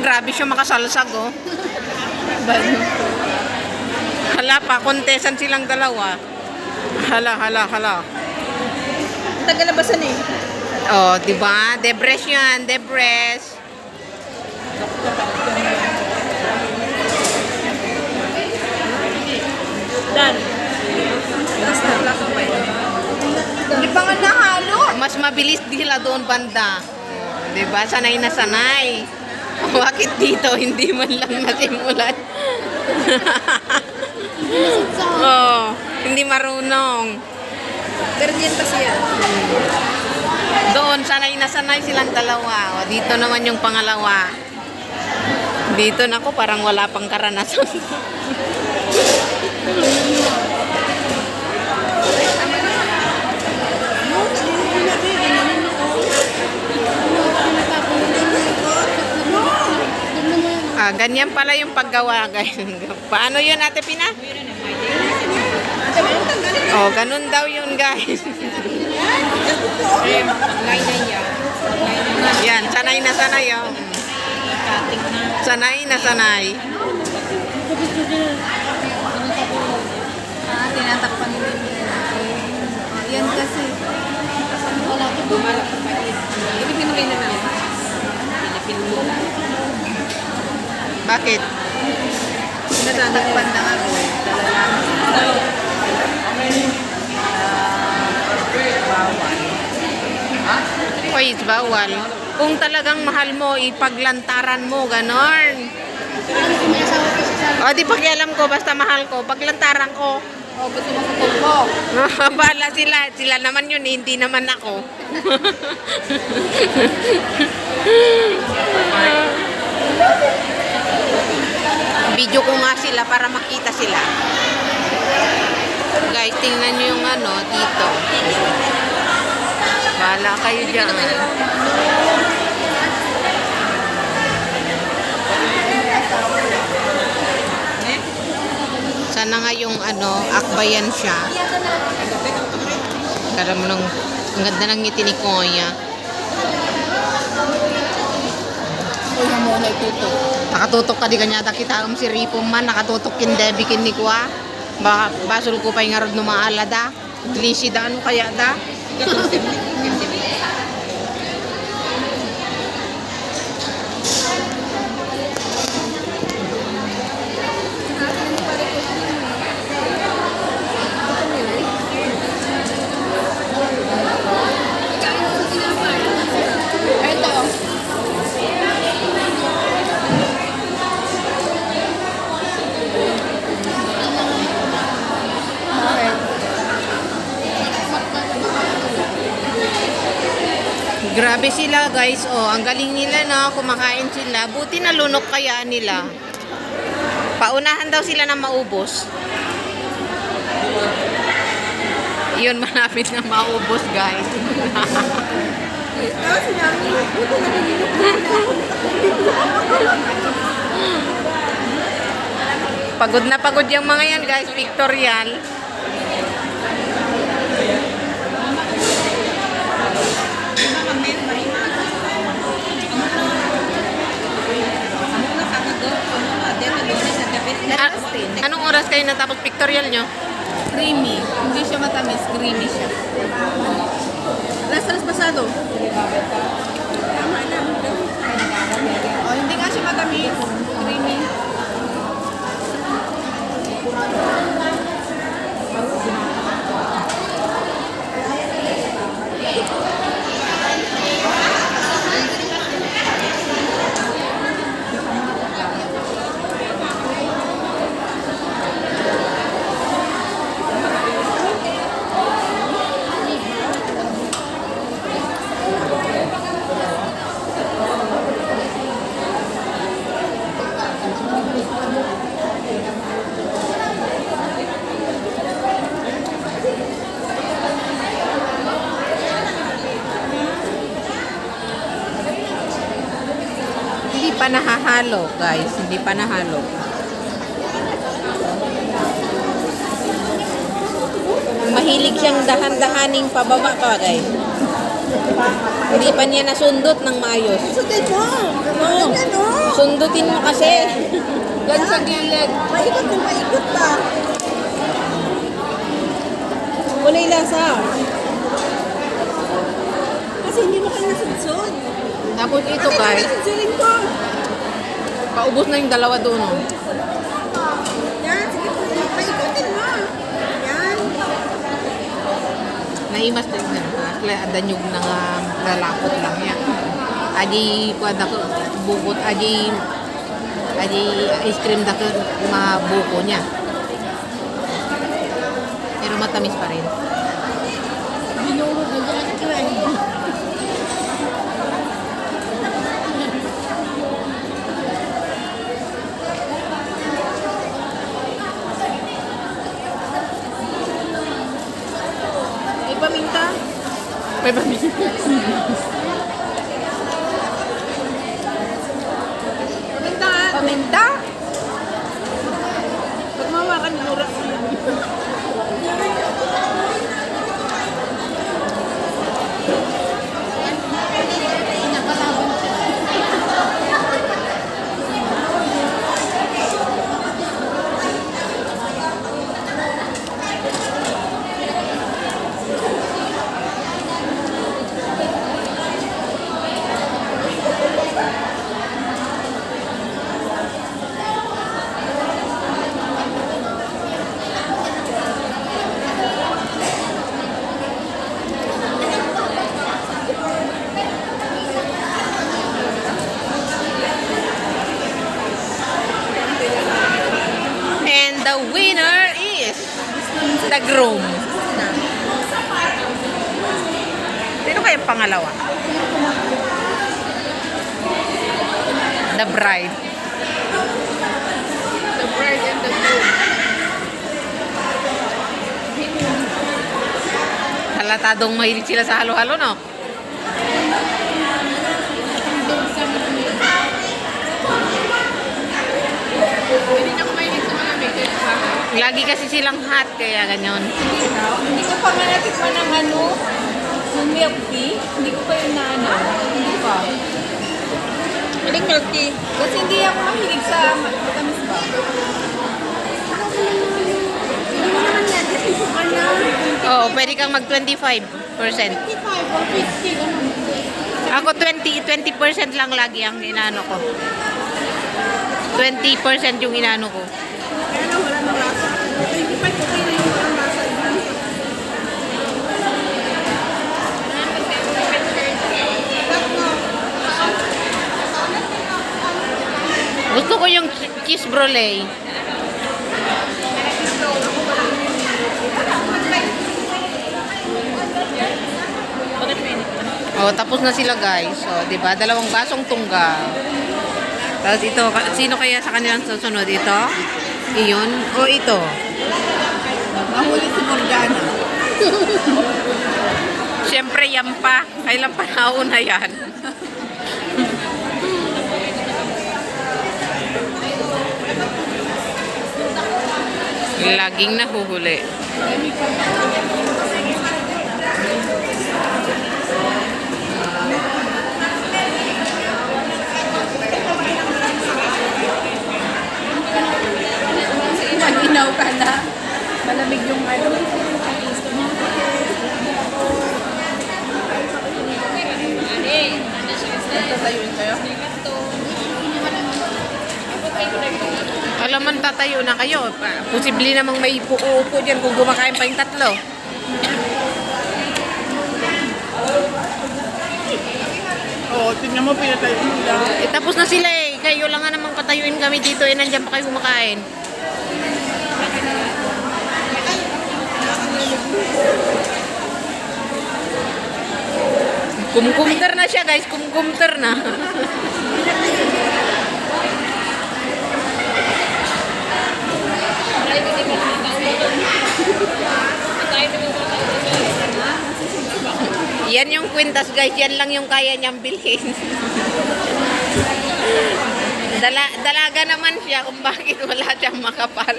grabe siya makasalsag, oh. Hala pa, kontesan silang dalawa. Hala. Tagalabasan eh. Oh, di ba? Debres yan, Debres. Dan. Basta black and white. Hindi pa nga nahalo. Mas mabilis sila doon banda. Di ba? Sanay na sanay. Bakit dito hindi man lang nasimulan? Oh, hindi marunong. Guardian pa siya. Doon, sanay na sanay silang dalawa. O, dito naman yung pangalawa. Dito na ako parang wala pang karanasan. Ganyan pala yung paggawa, guys. Paano yun, Ate Pina? Oh, ganun daw yun, guys. Yan, sanay na sanay, oh. Sanay na sanay. Tinatakpan nila. Yan kasi. Wala ko bumalak pa pa. Pilipino kayo na namin. Pilipino lang. Bakit? Natatakpan na nga po. Oy, bawal. Kung talagang mahal mo, ipaglantaran mo, ganon. O, di pakialam ko, basta mahal ko, paglantaran ko. O, gusto mo sa tulpo. Bahala sila. Sila naman yun, hindi naman ako. Video ko nga sila para makita sila. Guys, tingnan nyo yung ano, dito. Bahala kayo dyan. Sana nga yung ano, akbayan siya. Karam nung, ang ganda ng ngiti ni Koya. Kuya mo na ituto. Nakatutok ka di kanya kita si Ripo man, nakatutok kin Debbie kin ni Kwa. Basol ko pa yung arod ng mga alada. Glisi da, ano kaya da? Grabe sila, guys. Oh, ang galing nila na kumakain sila. Buti nalunok kaya nila. Paunahan daw sila na maubos. Yun, malapit na maubos, guys. Pagod na pagod yung mga yan, guys. Pictorial. Anong oras kayo natapos pictorial nyo? Creamy. Hindi siya matamis. Creamy siya. Last pasado. Oh, hindi nga siya matamis. Creamy. Hindi pa nahahalo, guys. Hindi pa nahalo. Mahilig siyang dahan-dahaning pababa pa, guys. Hindi pa niya nasundot ng maayos. Sundin mo! Ano? Sundutin mo kasi. Yan sa gilid. Maikot na maikot pa. Wala yung lasa. Kasi hindi mo kayo nasudsod. Tapos ito guys, Nasudsurin ko. paubos na yung dalawa doon. Oh. Yan, sige po. Maikotin mo. Yan. Naimas din na. Adanyog na nga lalapot lang yan. Adi kuad ako bukot adi ice cream dako mga buko niya. Pero matamis pa rin. Binurog na ice cream. May paminta? May paminta. Paminta? Paminta? Pag mawakan yung oras yun. And the winner is the groom. Sino kayang pangalawa? The bride. The bride and the groom. Halatadong mahilig sila sa halo-halo, no? Hindi na kumahilig sa mga makeup pa. Lagi kasi silang hot, kaya ganyan. Hindi ko pa nga natikman ng ano, ng milk tea. Hindi ko pa yun na ano. Hindi pa. Maling milk tea. Kasi hindi ako mahilig sa matamis ba? Hindi mo naman yan. Kasi kung ano, Oo, pwede kang mag 25%. 55 or 50, ganun. Ako 20% lang lagi ang inaano ko. 20% yung inaano ko. Kaya lang wala nang lasa. 25 okay na yung walang lasa. Gusto ko yung cheese brulee. Oh, tapos na sila guys. So, 'di ba? Dalawang basong tungga. Tapos ito, sino kaya sa kanilang susunod ito? Iyon o ito? Mahuli si Morgana. Siyempre yan pa. Kailan pa nauna yan? Laging nahuhuli. Mag-inaw ka na. Malamig yung ano. Tatayuin kayo? Alaman tatayo na kayo. Posible namang may uupo dyan kung gumakain pa yung tatlo. Oo, tingnan mo, pinatayo nila. Eh, tapos na sila eh. Kayo lang nga namang patayuin kami dito eh. Nandiyan pa kayo kumakain. Kumkumter na siya guys. Kumkumter na. Yan yung kwintas guys. Yan lang yung kaya niyang bilhin. Dalaga naman siya kung bakit wala siyang makapal.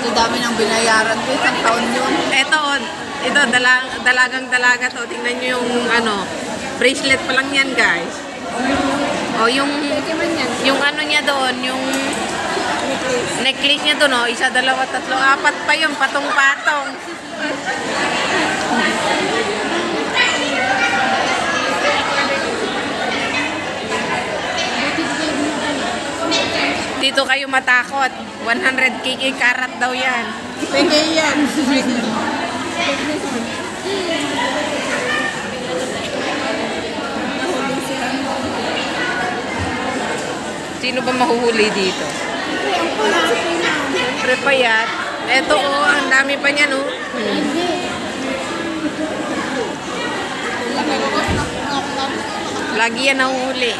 Sa dami ng binayaran ko, isang taon yun. Ito dalagang dalaga to. Tingnan niyo yung ano, Bracelet pa lang yan, guys. O, Pwede man yan. yung ano niya doon, yung necklace niya doon, oh, isa, dalawa, tatlo, apat pa yung patong-patong. Dito kayo matakot. 100 kk karat daw yan. Pwede yan. Sino ba mahuhuli dito? Siyempre payat. Eto, oh, ang dami pa niyan, oh. Lagi yan nahuhuli.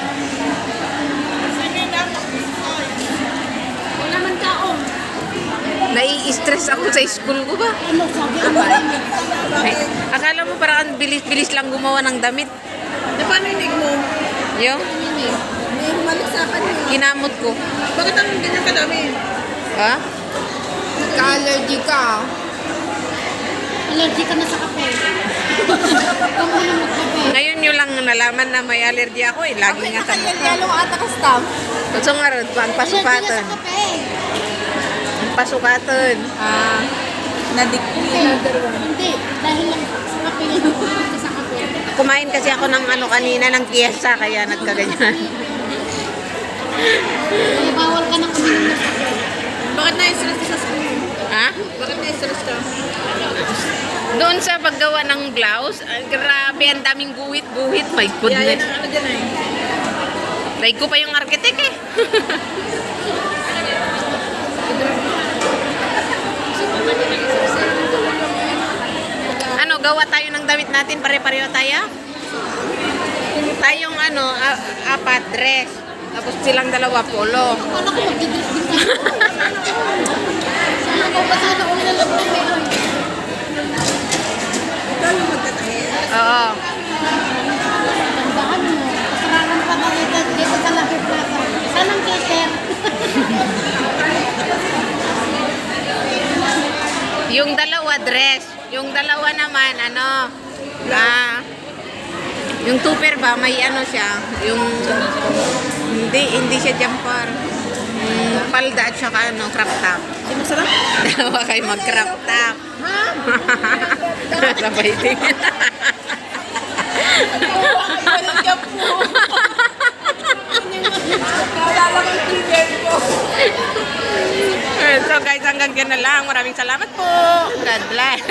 Wala man taong. Nai-stress ako sa school ko ba? Ay, akala mo parang ang bilis-bilis lang gumawa ng damit. E paano hinig mo? Yung May humalik sa akin mo. kinamot ko. Bakit ang ganyan kadami? Ha? Ka-allergy ka. Allergy ka na sa kape. Huwag mo na magkape. Ngayon nyo lang nalaman na may allergy ako eh. Lagi nga sa mukha. Yellow ata ka stamp. So nga ron, ang Allergy na pasukatan. sa kape. Ang pasukatan. Nadikti. Hindi, dahil lang sa kape yan. Allergy sa kape. Kumain kasi ako ng ano kanina, ng fiesta, kaya nagkaganyan. Kaya bawal ka nang uminom ng kape. Bakit na-stress ka sa school? Ha? Bakit na-stress ka? Doon sa paggawa ng blouse, grabe, ang daming guhit-guhit. My Yaya goodness. ng ano dyan eh. Like ko pa yung architect eh. Ano, gawa tayo ng damit natin, pare-pareho tayo? Tayong ano, apat dress. Tapos silang dalawa polo. Akala ko magdidress din tayo. Sana ko ba sana kung lalab na meron. Ikaw yung magtatahe. Oo. Tandaan mo. Kasalanan pa na dito sa Lahi Plaza. Sanang cater. Yung dalawa dress. Yung dalawa naman, ano, yung tupper ba, may ano siya, yung, hindi siya jumper. Palda at saka ano, crop top. Sino sarap? Dalawa kayo mag-crop top. Ha? Sabay din. Walang gap mo. Naalala ko yung trigger ko. So guys, hanggang dyan na lang. Maraming salamat po. God bless.